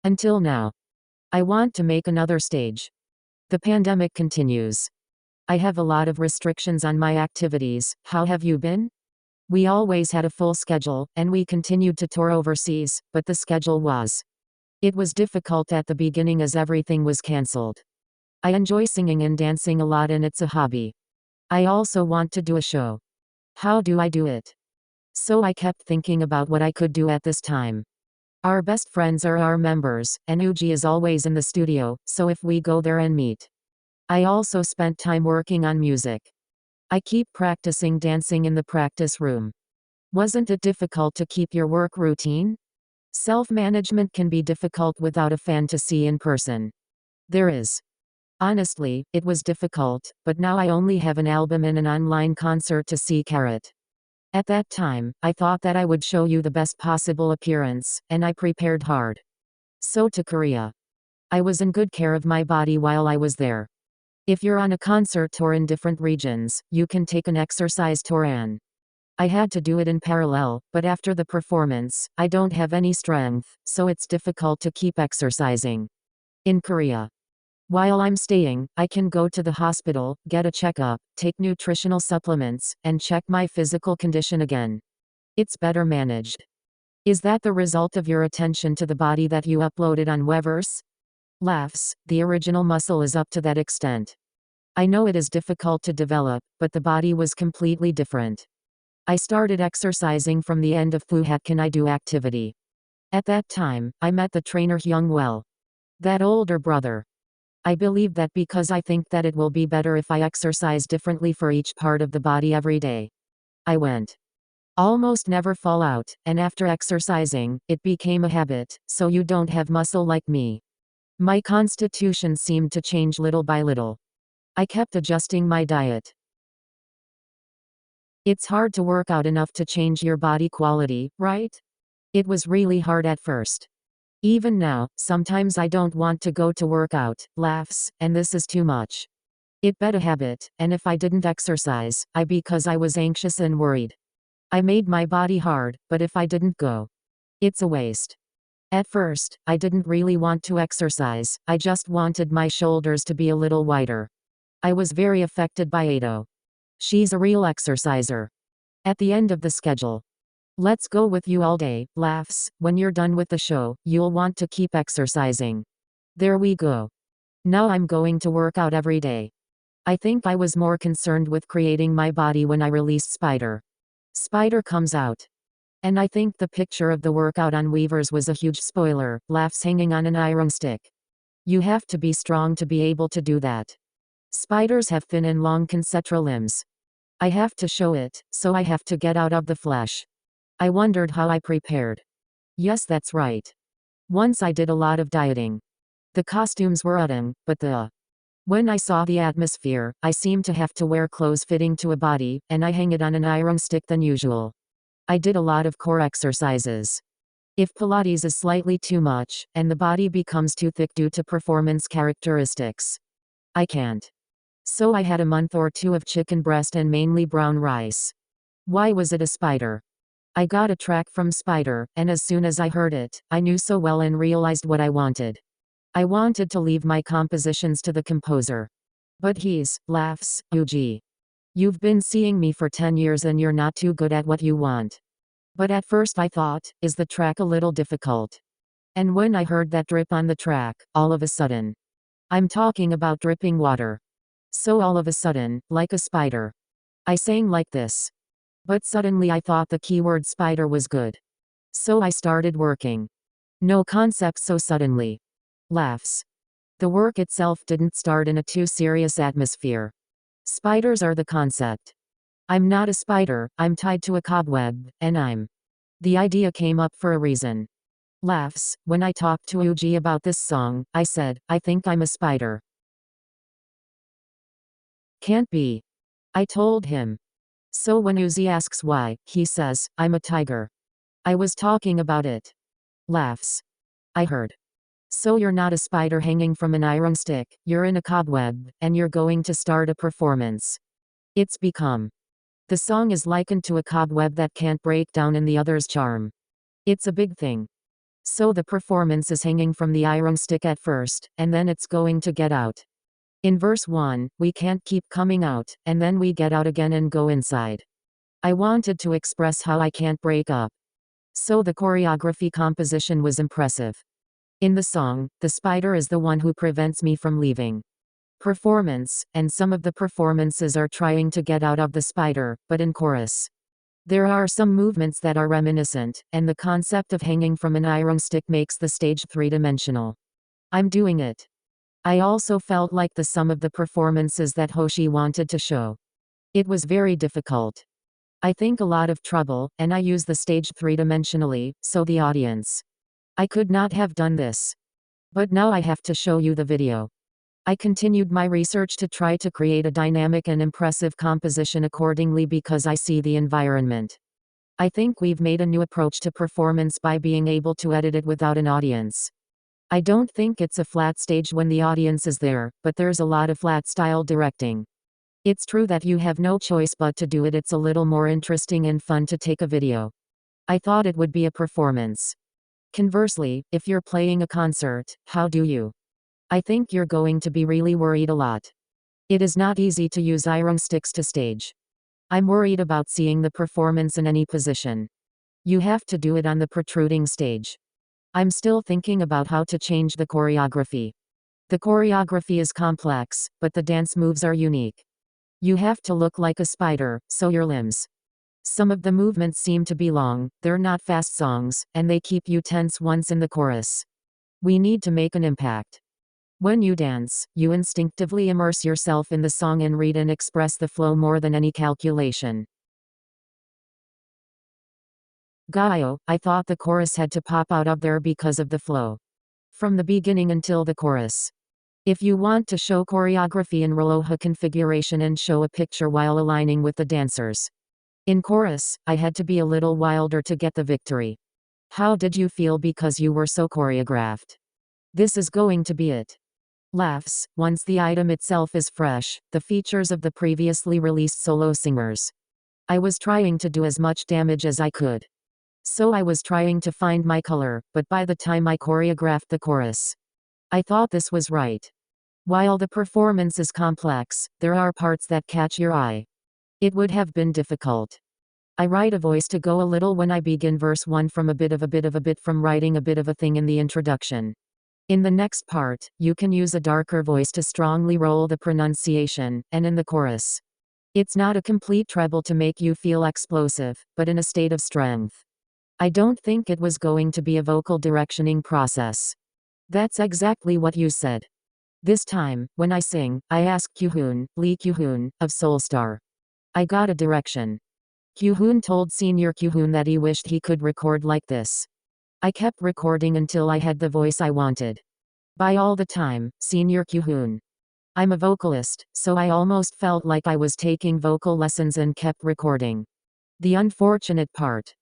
Until now. I want to make another stage. The pandemic continues. I have a lot of restrictions on my activities. How have you been? We always had a full schedule, and we continued to tour overseas, but the schedule was. It was difficult at the beginning as everything was cancelled. I enjoy singing and dancing a lot, and it's a hobby. I also want to do a show. How do I do it? So I kept thinking about what I could do at this time. Our best friends are our members, and Uji is always in the studio, so if we go there and meet. I also spent time working on music. I keep practicing dancing in the practice room. Wasn't it difficult to keep your work routine? Self-management can be difficult without a fan to see in person. There is. Honestly, it was difficult, but now I only have an album and an online concert to see carrot. At that time, I thought that I would show you the best possible appearance, and I prepared hard. So to Korea. I was in good care of my body while I was there. If you're on a concert tour in different regions, you can take an exercise tour and I had to do it in parallel, but after the performance, I don't have any strength, so it's difficult to keep exercising. In Korea. While I'm staying, I can go to the hospital, get a checkup, take nutritional supplements, and check my physical condition again. It's better managed. Is that the result of your attention to the body that you uploaded on Weverse? Laughs, the original muscle is up to that extent. I know it is difficult to develop, but the body was completely different. I started exercising from the end of Fuhat Can I Do activity. At that time, I met the trainer Hyung Well. That older brother. I believe that because I think that it will be better if I exercise differently for each part of the body every day. I went. Almost never fall out, and after exercising, it became a habit, so you don't have muscle like me. My constitution seemed to change little by little. I kept adjusting my diet. It's hard to work out enough to change your body quality, right? It was really hard at first. Even now, sometimes I don't want to go to work out, laughs, and this is too much. It bet a habit, and if I didn't exercise, because I was anxious and worried. I made my body hard, but if I didn't go, it's a waste. At first, I didn't really want to exercise, I just wanted my shoulders to be a little wider. I was very affected by Ado. She's a real exerciser. At the end of the schedule. Let's go with you all day, laughs, when you're done with the show, you'll want to keep exercising. There we go. Now I'm going to work out every day. I think I was more concerned with creating my body when I released Spider. Spider comes out. And I think the picture of the workout on Weavers was a huge spoiler, laughs hanging on an iron stick. You have to be strong to be able to do that. Spiders have thin and long concentric limbs. I have to show it, so I have to get out of the flesh. I wondered how I prepared. Yes, that's right. Once I did a lot of dieting. The costumes were utting, but when I saw the atmosphere, I seemed to have to wear clothes fitting to a body, and I hang it on an iron stick than usual. I did a lot of core exercises. If Pilates is slightly too much, and the body becomes too thick due to performance characteristics, I can't. So I had a month or two of chicken breast and mainly brown rice. Why was it a spider? I got a track from Spider, and as soon as I heard it, I knew so well and realized what I wanted. I wanted to leave my compositions to the composer. But laughs, Uji. You've been seeing me for 10 years and you're not too good at what you want. But at first I thought, is the track a little difficult? And when I heard that drip on the track, all of a sudden. I'm talking about dripping water. So all of a sudden, like a spider. I sang like this. But suddenly I thought the keyword spider was good. So I started working. No concept so suddenly. Laughs. The work itself didn't start in a too serious atmosphere. Spiders are the concept. I'm not a spider, I'm tied to a cobweb, and the idea came up for a reason. Laughs. When I talked to Uji about this song, I said, I think I'm a spider. Can't be. I told him. So when Uzi asks why, he says, I'm a tiger. I was talking about it. Laughs. I heard. So you're not a spider hanging from an iron stick, you're in a cobweb, and you're going to start a performance. It's become. The song is likened to a cobweb that can't break down in the other's charm. It's a big thing. So the performance is hanging from the iron stick at first, and then it's going to get out. In verse 1, we can't keep coming out, and then we get out again and go inside. I wanted to express how I can't break up. So the choreography composition was impressive. In the song, the spider is the one who prevents me from leaving. Performance, and some of the performances are trying to get out of the spider, but in chorus, there are some movements that are reminiscent, and the concept of hanging from an iron stick makes the stage three-dimensional. I'm doing it. I also felt like the sum of the performances that HOSHI wanted to show. It was very difficult. I think a lot of trouble, and I use the stage three-dimensionally, so the audience. I could not have done this. But now I have to show you the video. I continued my research to try to create a dynamic and impressive composition accordingly because I see the environment. I think we've made a new approach to performance by being able to edit it without an audience. I don't think it's a flat stage when the audience is there, but there's a lot of flat style directing. It's true that you have no choice but to do it. It's a little more interesting and fun to take a video. I thought it would be a performance. Conversely, if you're playing a concert, how do you? I think you're going to be really worried a lot. It is not easy to use iron sticks to stage. I'm worried about seeing the performance in any position. You have to do it on the protruding stage. I'm still thinking about how to change the choreography. The choreography is complex, but the dance moves are unique. You have to look like a spider, so your limbs. Some of the movements seem to be long, they're not fast songs, and they keep you tense once in the chorus. We need to make an impact. When you dance, you instinctively immerse yourself in the song and read and express the flow more than any calculation. Gaio, I thought the chorus had to pop out of there because of the flow. From the beginning until the chorus. If you want to show choreography in Aloha configuration and show a picture while aligning with the dancers. In chorus, I had to be a little wilder to get the victory. How did you feel because you were so choreographed? This is going to be it. Laughs, once the item itself is fresh, the features of the previously released solo singers. I was trying to do as much damage as I could. So I was trying to find my color, but by the time I choreographed the chorus, I thought this was right. While the performance is complex, there are parts that catch your eye. It would have been difficult. I write a voice to go a little when I begin verse 1 from a bit from writing a bit of a thing in the introduction. In the next part, you can use a darker voice to strongly roll the pronunciation, and in the chorus. It's not a complete treble to make you feel explosive, but in a state of strength. I don't think it was going to be a vocal directioning process. That's exactly what you said. This time, when I sing, I ask Kyuhoon, Lee Kyuhoon, of Soulstar. I got a direction. Kyuhoon told Senior Kyuhoon that he wished he could record like this. I kept recording until I had the voice I wanted. By all the time, Senior Kyuhoon. I'm a vocalist, so I almost felt like I was taking vocal lessons and kept recording. The unfortunate part.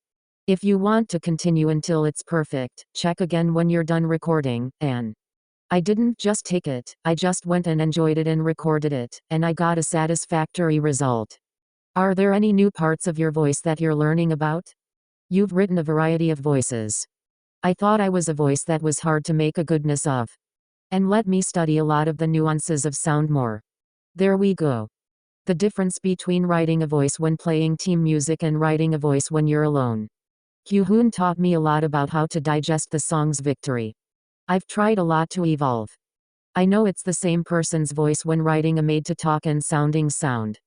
If you want to continue until it's perfect, check again when you're done recording, and I didn't just take it, I just went and enjoyed it and recorded it, and I got a satisfactory result. Are there any new parts of your voice that you're learning about? You've written a variety of voices. I thought I was a voice that was hard to make a goodness of. And let me study a lot of the nuances of sound more. There we go. The difference between writing a voice when playing team music and writing a voice when you're alone. Kyuhoon taught me a lot about how to digest the song's victory. I've tried a lot to evolve. I know it's the same person's voice when writing a made-to-talk and sounding sound.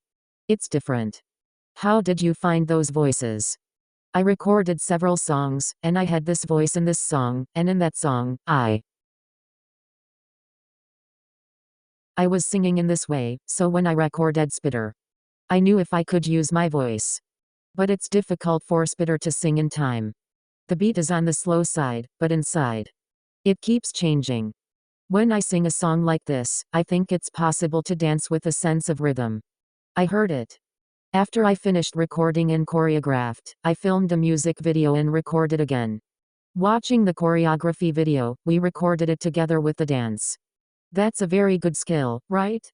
It's different. How did you find those voices? I recorded several songs, and I had this voice in this song, and in that song, I was singing in this way, so when I recorded Spitter, I knew if I could use my voice. But it's difficult for Spitter to sing in time. The beat is on the slow side, but inside. It keeps changing. When I sing a song like this, I think it's possible to dance with a sense of rhythm. I heard it. After I finished recording and choreographed, I filmed a music video and recorded again. Watching the choreography video, we recorded it together with the dance. That's a very good skill, right?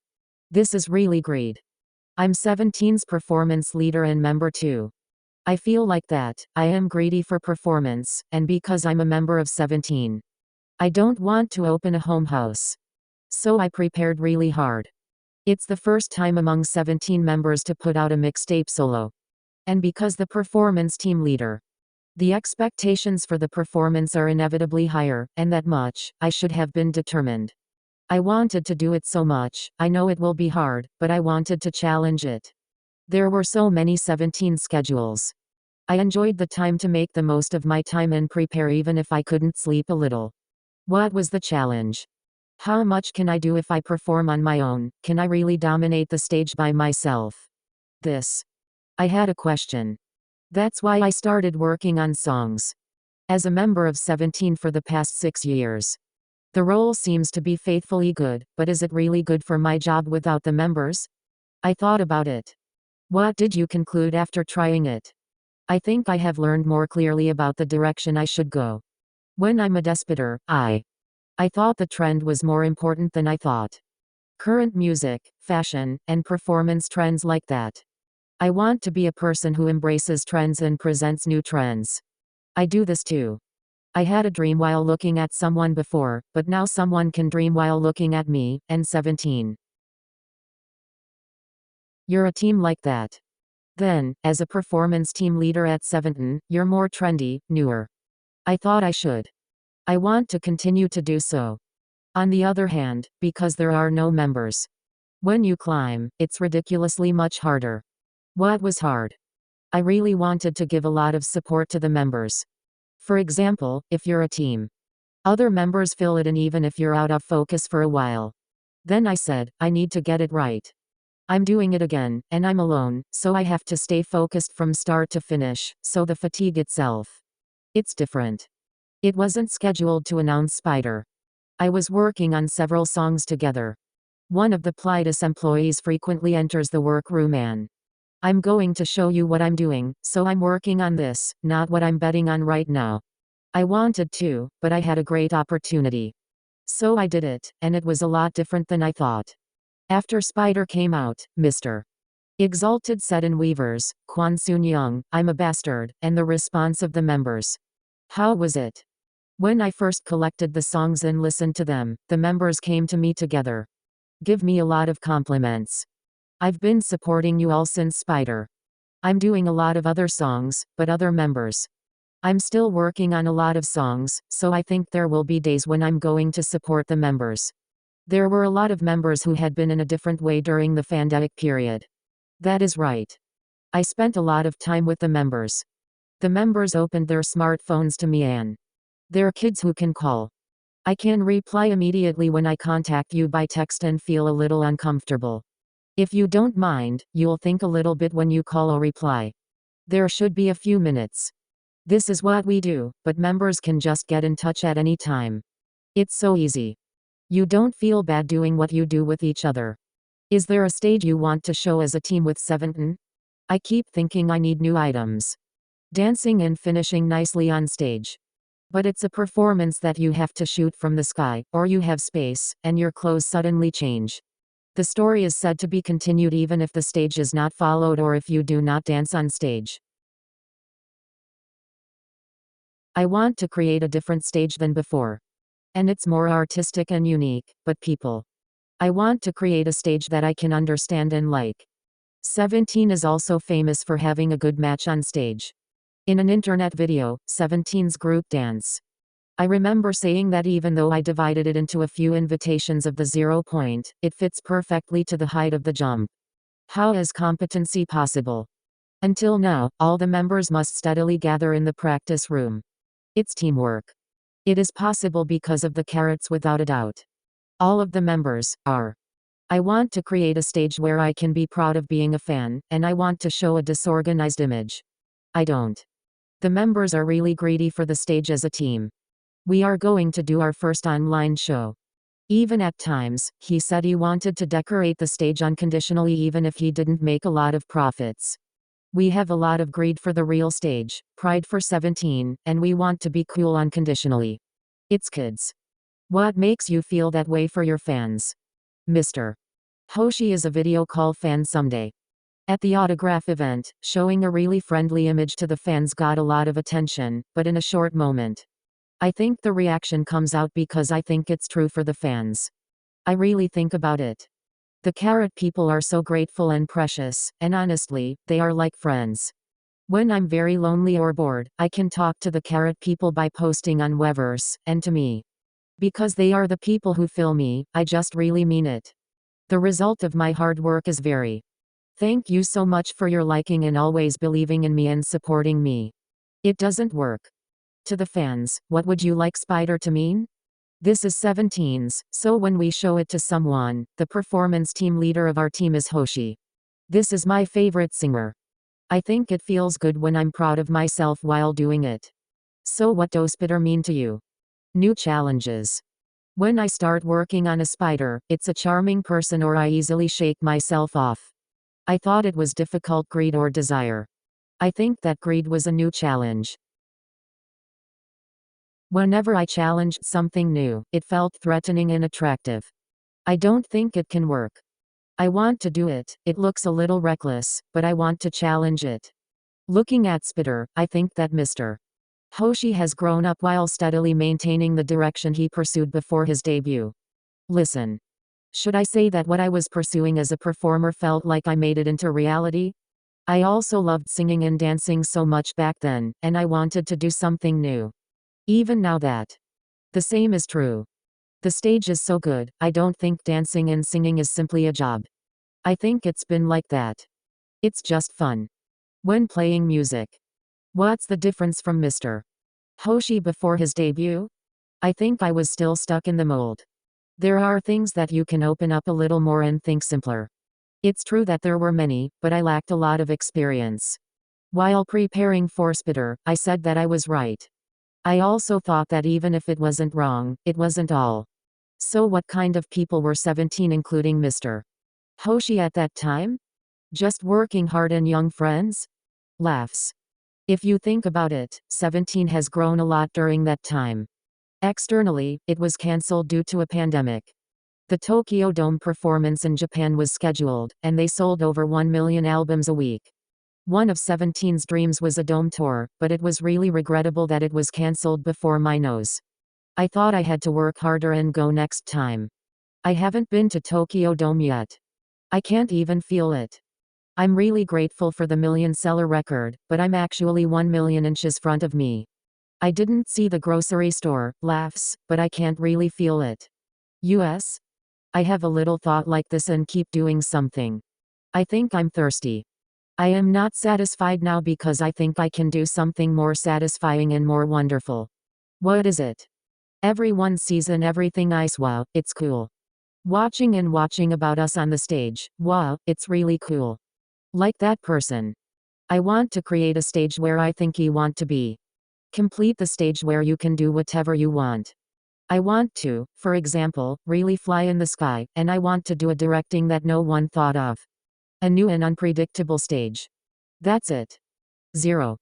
This is really great. I'm 17's performance leader and member too. I feel like that. I am greedy for performance, and because I'm a member of 17. I don't want to open a home house. So I prepared really hard. It's the first time among 17 members to put out a mixtape solo. And because the performance team leader, the expectations for the performance are inevitably higher, and that much, I should have been determined. I wanted to do it so much. I know it will be hard, but I wanted to challenge it. There were so many 17 schedules. I enjoyed the time to make the most of my time and prepare even if I couldn't sleep a little. What was the challenge? How much can I do if I perform on my own? Can I really dominate the stage by myself? This. I had a question. That's why I started working on songs. As a member of 17 for the past 6 years. The role seems to be faithfully good, but is it really good for my job without the members? I thought about it. What did you conclude after trying it? I think I have learned more clearly about the direction I should go. When I'm a despoter, I thought the trend was more important than I thought. Current music, fashion, and performance trends like that. I want to be a person who embraces trends and presents new trends. I do this too. I had a dream while looking at someone before, but now someone can dream while looking at me, and 17. You're a team like that. Then, as a performance team leader at 17, you're more trendy, newer. I thought I should. I want to continue to do so. On the other hand, because there are no members. When you climb, it's ridiculously much harder. What was hard? I really wanted to give a lot of support to the members. For example, if you're a team, other members fill it in even if you're out of focus for a while. Then I said, I need to get it right. I'm doing it again, and I'm alone, so I have to stay focused from start to finish, so the fatigue itself. It's different. It wasn't scheduled to announce Spider. I was working on several songs together. One of the Plydus employees frequently enters the workroom and I'm going to show you what I'm doing, so I'm working on this, not what I'm betting on right now. I wanted to, but I had a great opportunity. So I did it, and it was a lot different than I thought. After Spider came out, Mr. Exalted said in Weavers, Kwan Soon Young, I'm a bastard, and the response of the members. How was it? When I first collected the songs and listened to them, the members came to me together. Give me a lot of compliments. I've been supporting you all since Spider. I'm doing a lot of other songs, but other members. I'm still working on a lot of songs, so I think there will be days when I'm going to support the members. There were a lot of members who had been in a different way during the pandemic period. That is right. I spent a lot of time with the members. The members opened their smartphones to me and they're kids who can call. I can reply immediately when I contact you by text and feel a little uncomfortable. If you don't mind, you'll think a little bit when you call or reply. There should be a few minutes. This is what we do, but members can just get in touch at any time. It's so easy. You don't feel bad doing what you do with each other. Is there a stage you want to show as a team with 17? I keep thinking I need new items. Dancing and finishing nicely on stage. But it's a performance that you have to shoot from the sky, or you have space, and your clothes suddenly change. The story is said to be continued even if the stage is not followed or if you do not dance on stage. I want to create a different stage than before. And it's more artistic and unique, but people. I want to create a stage that I can understand and like. 17 is also famous for having a good match on stage. In an internet video, 17's group dance. I remember saying that even though I divided it into a few invitations of the 0 point, it fits perfectly to the height of the jump. How is competency possible? Until now, all the members must steadily gather in the practice room. It's teamwork. It is possible because of the carats without a doubt. All of the members are. I want to create a stage where I can be proud of being a fan, and I want to show a disorganized image. I don't. The members are really greedy for the stage as a team. We are going to do our first online show. Even at times, he said he wanted to decorate the stage unconditionally even if he didn't make a lot of profits. We have a lot of greed for the real stage, pride for 17, and we want to be cool unconditionally. It's kids. What makes you feel that way for your fans? Mr. HOSHI is a video call fan someday. At the autograph event, showing a really friendly image to the fans got a lot of attention, but in a short moment. I think the reaction comes out because I think it's true for the fans. I really think about it. The carrot people are so grateful and precious, and honestly, they are like friends. When I'm very lonely or bored, I can talk to the carrot people by posting on Weverse, and to me. Because they are the people who fill me, I just really mean it. The result of my hard work is very. Thank you so much for your liking and always believing in me and supporting me. It doesn't work. To the fans, what would you like Spider to mean? This is 17's, so when we show it to someone, the performance team leader of our team is HOSHI. This is my favorite singer. I think it feels good when I'm proud of myself while doing it. So what does Spider mean to you? New challenges. When I start working on a spider, it's a charming person or I easily shake myself off. I thought it was difficult greed or desire. I think that greed was a new challenge. Whenever I challenged something new, it felt threatening and attractive. I don't think it can work. I want to do it, it looks a little reckless, but I want to challenge it. Looking at Spitter, I think that Mr. HOSHI has grown up while steadily maintaining the direction he pursued before his debut. Listen. Should I say that what I was pursuing as a performer felt like I made it into reality? I also loved singing and dancing so much back then, and I wanted to do something new. Even now that. The same is true. The stage is so good, I don't think dancing and singing is simply a job. I think it's been like that. It's just fun. When playing music. What's the difference from Mr. HOSHI before his debut? I think I was still stuck in the mold. There are things that you can open up a little more and think simpler. It's true that there were many, but I lacked a lot of experience. While preparing for Spitter, I said that I was right. I also thought that even if it wasn't wrong, it wasn't all. So what kind of people were 17 including Mr. HOSHI at that time? Just working hard and young friends? Laughs. If you think about it, 17 has grown a lot during that time. Externally, it was cancelled due to a pandemic. The Tokyo Dome performance in Japan was scheduled, and they sold over 1 million albums a week. One of 17's dreams was a dome tour, but it was really regrettable that it was cancelled before my nose. I thought I had to work harder and go next time. I haven't been to Tokyo Dome yet. I can't even feel it. I'm really grateful for the million-seller record, but I'm actually 1 million inches front of me. I didn't see the grocery store, laughs, but I can't really feel it. US? I have a little thought like this and keep doing something. I think I'm thirsty. I am not satisfied now because I think I can do something more satisfying and more wonderful. What is it? Everyone sees and everything ice. Wow, it's cool. Watching about us on the stage, wow, it's really cool. Like that person. I want to create a stage where I think you want to be. Complete the stage where you can do whatever you want. I want to, for example, really fly in the sky, and I want to do a directing that no one thought of. A new and unpredictable stage. That's it. 0.